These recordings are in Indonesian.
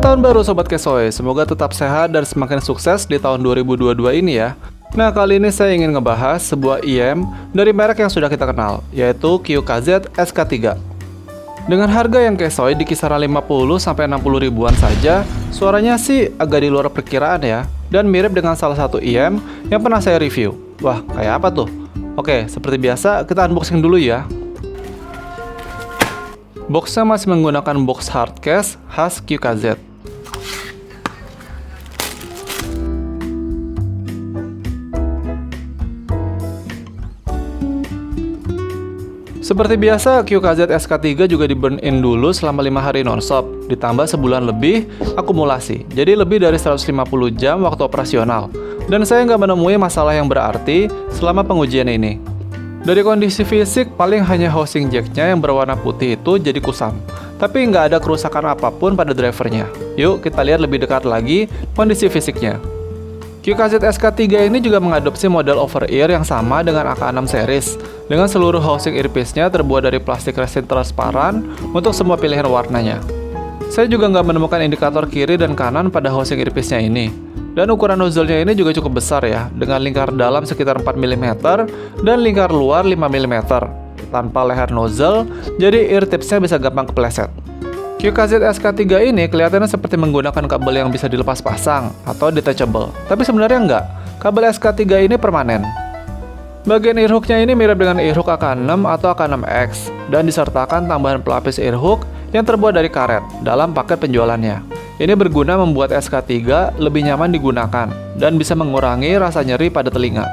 Selamat tahun baru Sobat Kesoy, semoga tetap sehat dan semakin sukses di tahun 2022 ini ya. Nah, kali ini saya ingin ngebahas sebuah IM dari merek yang sudah kita kenal, yaitu QKZ SK3. Dengan harga yang Kesoy di kisaran 50-60 ribuan saja, suaranya sih agak di luar perkiraan ya, dan mirip dengan salah satu IM yang pernah saya review. Wah, kayak apa tuh? Oke, seperti biasa kita unboxing dulu ya. Boxnya masih menggunakan box hardcase khas QKZ. Seperti biasa, QKZ SK3 juga di burn in dulu selama 5 hari nonstop, ditambah sebulan lebih akumulasi, jadi lebih dari 150 jam waktu operasional. Dan saya nggak menemui masalah yang berarti selama pengujian ini. Dari kondisi fisik, paling hanya housing jacknya yang berwarna putih itu jadi kusam. Tapi nggak ada kerusakan apapun pada drivernya. Yuk kita lihat lebih dekat lagi kondisi fisiknya. QKZ SK3 ini juga mengadopsi model over-ear yang sama dengan AK6 series, dengan seluruh housing earpiece-nya terbuat dari plastik resin transparan untuk semua pilihan warnanya. Saya juga nggak menemukan indikator kiri dan kanan pada housing earpiece-nya ini. Dan ukuran nozzle-nya ini juga cukup besar ya, dengan lingkar dalam sekitar 4 mm dan lingkar luar 5 mm. Tanpa leher nozzle, jadi ear tips-nya bisa gampang kepleset. QKZ SK3 ini kelihatannya seperti menggunakan kabel yang bisa dilepas pasang atau detachable, tapi sebenarnya enggak. Kabel SK3 ini permanen. Bagian earhook-nya ini mirip dengan earhook AK6 atau AK6X, dan disertakan tambahan pelapis earhook yang terbuat dari karet dalam paket penjualannya. Ini berguna membuat SK3 lebih nyaman digunakan dan bisa mengurangi rasa nyeri pada telinga.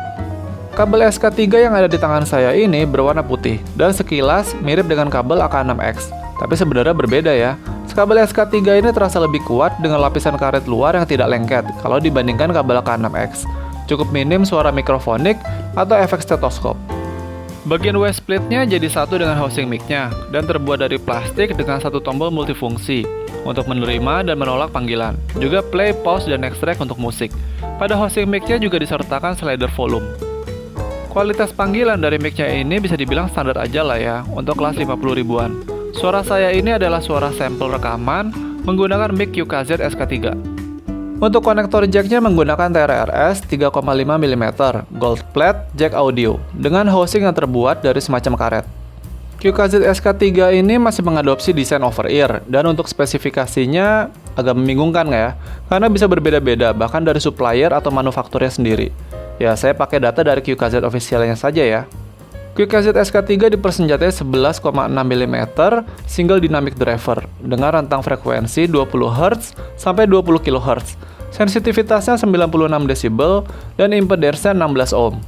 Kabel SK3 yang ada di tangan saya ini berwarna putih dan sekilas mirip dengan kabel AK6X, tapi sebenarnya berbeda ya. Kabel SK3 ini terasa lebih kuat dengan lapisan karet luar yang tidak lengket kalau dibandingkan kabel AK6X. Cukup minim suara mikrofonik atau efek stetoskop. Bagian W splitnya jadi satu dengan housing mic-nya dan terbuat dari plastik dengan satu tombol multifungsi untuk menerima dan menolak panggilan. Juga play, pause, dan extract untuk musik. Pada housing mic-nya juga disertakan slider volume. Kualitas panggilan dari mic-nya ini bisa dibilang standar aja lah ya, untuk kelas 50 ribuan. Suara saya ini adalah suara sampel rekaman menggunakan mic QKZ SK3. Untuk konektor jack-nya menggunakan TRRS 3,5 mm gold plate jack audio dengan housing yang terbuat dari semacam karet. QKZ SK3 ini masih mengadopsi desain over-ear, dan untuk spesifikasinya agak membingungkan ya, karena bisa berbeda-beda bahkan dari supplier atau manufakturnya sendiri. Ya, saya pakai data dari QKZ officialnya saja ya. QKZ SK3 dipersenjatai 11,6 mm single dynamic driver dengan rentang frekuensi 20 Hz sampai 20 kHz. Sensitivitasnya 96 dB dan impedance-nya 16 ohm.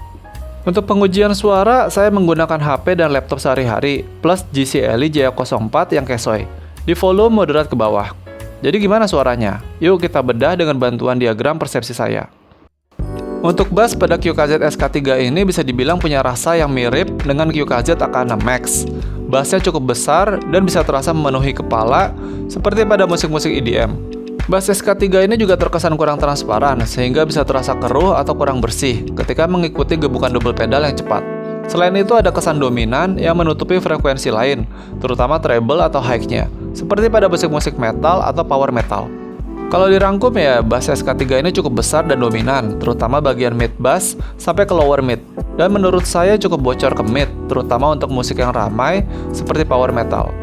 Untuk pengujian suara, saya menggunakan HP dan laptop sehari-hari plus JCLI J04 yang Kesoy di volume moderat ke bawah. Jadi gimana suaranya? Yuk kita bedah dengan bantuan diagram persepsi saya. Untuk bass pada QKZ SK3 ini bisa dibilang punya rasa yang mirip dengan QKZ AK6X. Bassnya cukup besar dan bisa terasa memenuhi kepala seperti pada musik-musik EDM. Bass SK3 ini juga terkesan kurang transparan sehingga bisa terasa keruh atau kurang bersih ketika mengikuti gebukan double pedal yang cepat. Selain itu ada kesan dominan yang menutupi frekuensi lain, terutama treble atau high-nya, seperti pada musik-musik metal atau power metal. Kalau dirangkum ya, bass SK3 ini cukup besar dan dominan, terutama bagian mid bass sampai ke lower mid. Dan menurut saya cukup bocor ke mid, terutama untuk musik yang ramai seperti power metal.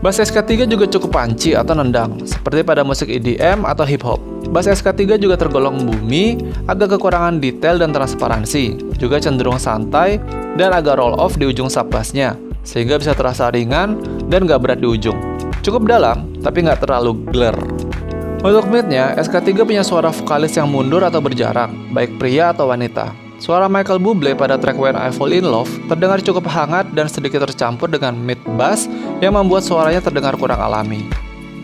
Bass SK3 juga cukup punchy atau nendang, seperti pada musik EDM atau hip hop. Bass SK3 juga tergolong boomy, agak kekurangan detail dan transparansi, juga cenderung santai dan agak roll off di ujung sub bassnya, sehingga bisa terasa ringan dan gak berat di ujung. Cukup dalam, tapi gak terlalu glare. Untuk mid-nya, SK3 punya suara vokalis yang mundur atau berjarak, baik pria atau wanita. Suara Michael Bublé pada track When I Fall in Love terdengar cukup hangat dan sedikit tercampur dengan mid bass yang membuat suaranya terdengar kurang alami.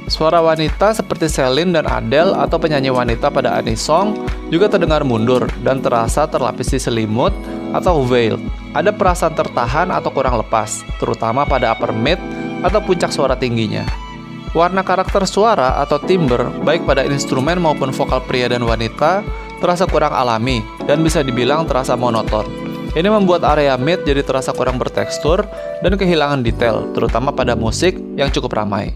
Suara wanita seperti Celine dan Adele atau penyanyi wanita pada Annie Song juga terdengar mundur dan terasa terlapisi selimut atau veil. Ada perasaan tertahan atau kurang lepas, terutama pada upper mid atau puncak suara tingginya. Warna karakter suara atau timbre, baik pada instrumen maupun vokal pria dan wanita, terasa kurang alami dan bisa dibilang terasa monoton. Ini membuat area mid jadi terasa kurang bertekstur dan kehilangan detail, terutama pada musik yang cukup ramai.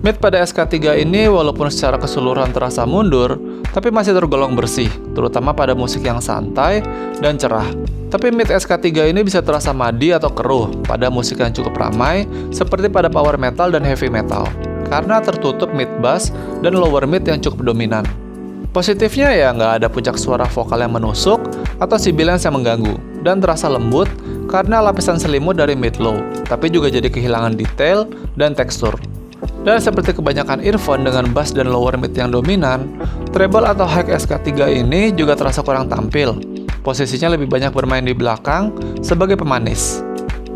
Mid pada SK3 ini walaupun secara keseluruhan terasa mundur, tapi masih tergolong bersih, terutama pada musik yang santai dan cerah. Tapi mid SK3 ini bisa terasa madi atau keruh pada musik yang cukup ramai, seperti pada power metal dan heavy metal, karena tertutup mid bass dan lower mid yang cukup dominan. Positifnya ya nggak ada puncak suara vokal yang menusuk atau sibilance yang mengganggu, dan terasa lembut karena lapisan selimut dari mid low, tapi juga jadi kehilangan detail dan tekstur. Dan seperti kebanyakan earphone dengan bass dan lower mid yang dominan, treble atau high SK3 ini juga terasa kurang tampil. Posisinya lebih banyak bermain di belakang sebagai pemanis.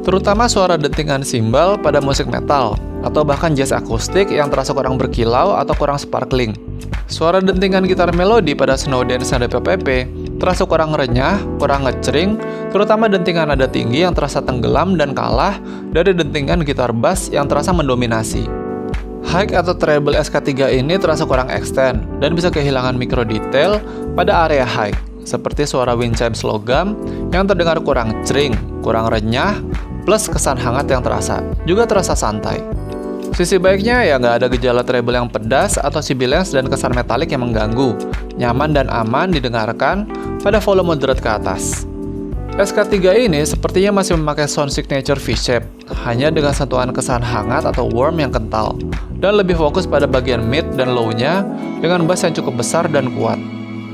Terutama suara dentingan simbal pada musik metal, atau bahkan jazz akustik yang terasa kurang berkilau atau kurang sparkling. Suara dentingan gitar melodi pada slow dance dan DPPP terasa kurang renyah, kurang ngecering, terutama dentingan nada tinggi yang terasa tenggelam dan kalah dari dentingan gitar bass yang terasa mendominasi. High atau treble SK3 ini terasa kurang extend dan bisa kehilangan mikro detail pada area high, seperti suara wind chimes logam yang terdengar kurang cering, kurang renyah, plus kesan hangat yang terasa, juga terasa santai. Sisi baiknya ya nggak ada gejala treble yang pedas atau sibilance dan kesan metalik yang mengganggu, nyaman dan aman didengarkan pada volume moderate ke atas. SK3 ini sepertinya masih memakai sound signature V-shape, hanya dengan sentuhan kesan hangat atau warm yang kental, dan lebih fokus pada bagian mid dan low-nya dengan bass yang cukup besar dan kuat.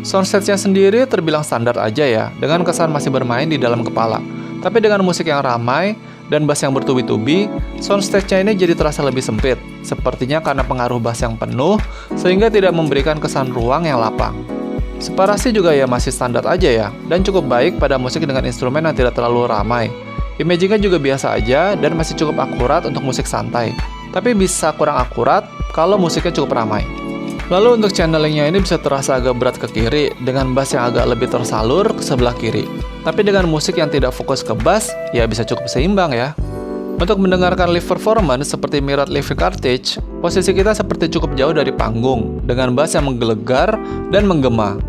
Soundstage-nya sendiri terbilang standar aja ya, dengan kesan masih bermain di dalam kepala. Tapi dengan musik yang ramai dan bass yang bertubi-tubi, soundstage-nya ini jadi terasa lebih sempit, sepertinya karena pengaruh bass yang penuh, sehingga tidak memberikan kesan ruang yang lapang. Separasi juga ya masih standar aja ya, dan cukup baik pada musik dengan instrumen yang tidak terlalu ramai. Imagingnya juga biasa aja dan masih cukup akurat untuk musik santai, tapi bisa kurang akurat kalau musiknya cukup ramai. Lalu untuk channelingnya ini bisa terasa agak berat ke kiri, dengan bass yang agak lebih tersalur ke sebelah kiri. Tapi dengan musik yang tidak fokus ke bass, ya bisa cukup seimbang ya. Untuk mendengarkan live performance seperti Mirror Living Cartridge, posisi kita seperti cukup jauh dari panggung, dengan bass yang menggelegar dan menggema.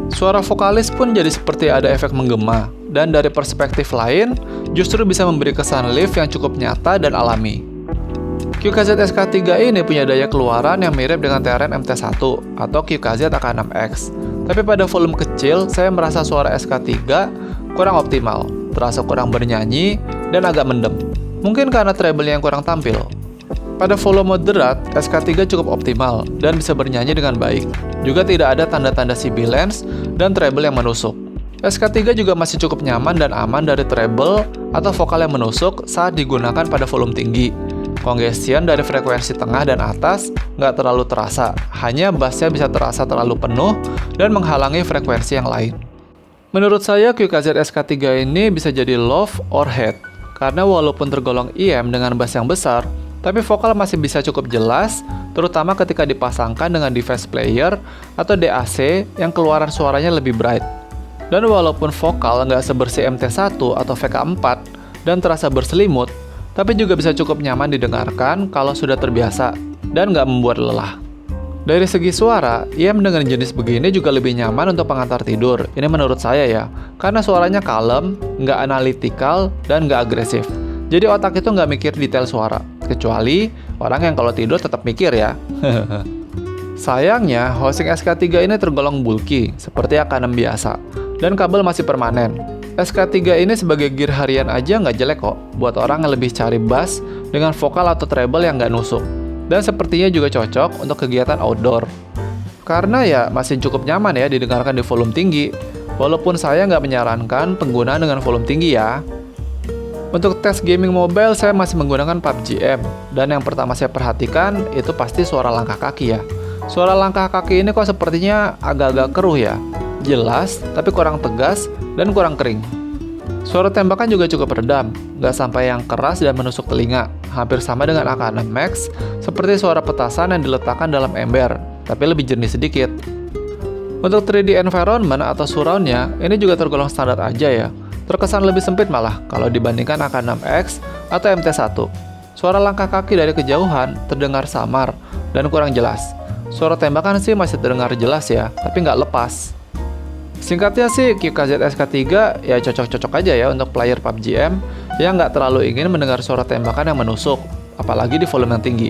Suara vokalis pun jadi seperti ada efek menggema, dan dari perspektif lain, justru bisa memberi kesan live yang cukup nyata dan alami. QKZ SK3 ini punya daya keluaran yang mirip dengan TRN MT1 atau QKZ AK6X. Tapi pada volume kecil, saya merasa suara SK3 kurang optimal, terasa kurang bernyanyi, dan agak mendem. Mungkin karena treble yang kurang tampil. Pada volume moderate, SK3 cukup optimal dan bisa bernyanyi dengan baik. Juga tidak ada tanda-tanda sibilance dan treble yang menusuk. SK3 juga masih cukup nyaman dan aman dari treble atau vokal yang menusuk saat digunakan pada volume tinggi. Congestion dari frekuensi tengah dan atas nggak terlalu terasa, hanya bassnya bisa terasa terlalu penuh dan menghalangi frekuensi yang lain. Menurut saya, QKZ SK3 ini bisa jadi love or hate, karena walaupun tergolong IM dengan bass yang besar, tapi vokal masih bisa cukup jelas, terutama ketika dipasangkan dengan device player atau DAC yang keluaran suaranya lebih bright. Dan walaupun vokal nggak sebersih MT1 atau VK4 dan terasa berselimut, tapi juga bisa cukup nyaman didengarkan kalau sudah terbiasa dan nggak membuat lelah. Dari segi suara, IM dengan jenis begini juga lebih nyaman untuk pengantar tidur. Ini menurut saya ya, karena suaranya kalem, nggak analytical, dan nggak agresif. Jadi otak itu nggak mikir detail suara, kecuali orang yang kalau tidur tetap mikir ya. Sayangnya, housing SK3 ini tergolong bulky, seperti AK6 biasa, dan kabel masih permanen. SK3 ini sebagai gear harian aja nggak jelek kok, buat orang yang lebih cari bass dengan vokal atau treble yang nggak nusuk. Dan sepertinya juga cocok untuk kegiatan outdoor. Karena ya masih cukup nyaman ya didengarkan di volume tinggi, walaupun saya nggak menyarankan penggunaan dengan volume tinggi ya. Untuk tes gaming mobile, saya masih menggunakan PUBG M, dan yang pertama saya perhatikan itu pasti suara langkah kaki ya. Suara langkah kaki ini kok sepertinya agak-agak keruh ya. Jelas, tapi kurang tegas dan kurang kering. Suara tembakan juga cukup redam, nggak sampai yang keras dan menusuk telinga, hampir sama dengan AK6 Max, seperti suara petasan yang diletakkan dalam ember, tapi lebih jernih sedikit. Untuk 3D environment atau surround-nya, ini juga tergolong standar aja ya. Terkesan lebih sempit malah kalau dibandingkan AK6X atau MT1. Suara langkah kaki dari kejauhan terdengar samar dan kurang jelas. Suara tembakan sih masih terdengar jelas ya, tapi nggak lepas. Singkatnya sih, QKZ SK3 ya cocok-cocok aja ya untuk player PUBG M yang nggak terlalu ingin mendengar suara tembakan yang menusuk, apalagi di volume yang tinggi.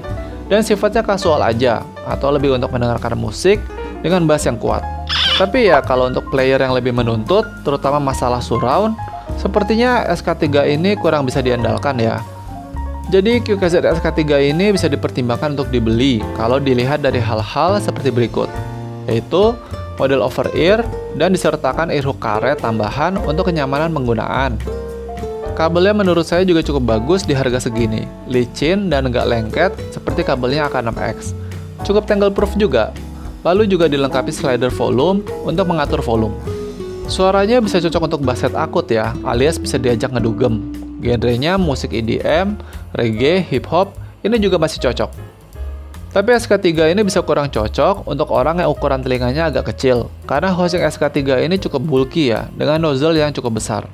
dan sifatnya kasual aja, atau lebih untuk mendengarkan musik dengan bass yang kuat. Tapi ya kalau untuk player yang lebih menuntut, terutama masalah surround, sepertinya SK3 ini kurang bisa diandalkan ya. Jadi QKZ SK3 ini bisa dipertimbangkan untuk dibeli kalau dilihat dari hal-hal seperti berikut, yaitu model over-ear dan disertakan earhook karet tambahan untuk kenyamanan penggunaan. Kabelnya menurut saya juga cukup bagus di harga segini, licin dan nggak lengket seperti kabelnya AK6X. Cukup tangle proof juga, lalu juga dilengkapi slider volume untuk mengatur volume. Suaranya bisa cocok untuk bass set akut ya, alias bisa diajak ngedugem. Genrenya musik EDM, reggae, hip hop, ini juga masih cocok. Tapi SK3 ini bisa kurang cocok untuk orang yang ukuran telinganya agak kecil, karena housing SK3 ini cukup bulky ya, dengan nozzle yang cukup besar.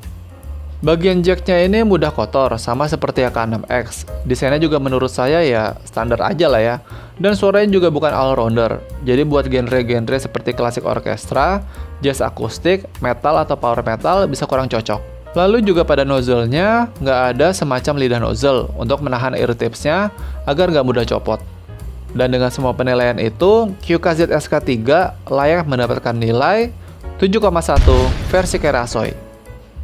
Bagian jacknya ini mudah kotor, sama seperti AK6X. Desainnya juga menurut saya ya standar aja lah ya. Dan suaranya juga bukan all-rounder. Jadi buat genre-genre seperti klasik orkestra, jazz akustik, metal atau power metal bisa kurang cocok. Lalu juga pada nozzle-nya nggak ada semacam lidah nozzle untuk menahan air tipsnya agar nggak mudah copot. Dan dengan semua penilaian itu, QKZ SK3 layak mendapatkan nilai 7,1 versi Kerasoy.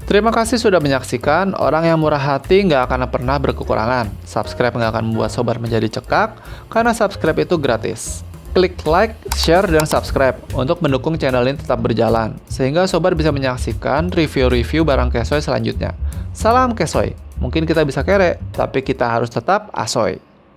Terima kasih sudah menyaksikan. Orang yang murah hati nggak akan pernah berkekurangan. Subscribe nggak akan membuat sobat menjadi cekak, karena subscribe itu gratis. Klik like, share, dan subscribe untuk mendukung channel ini tetap berjalan, sehingga sobat bisa menyaksikan review-review barang Kesoy selanjutnya. Salam Kesoy. Mungkin kita bisa kere, tapi kita harus tetap asoy.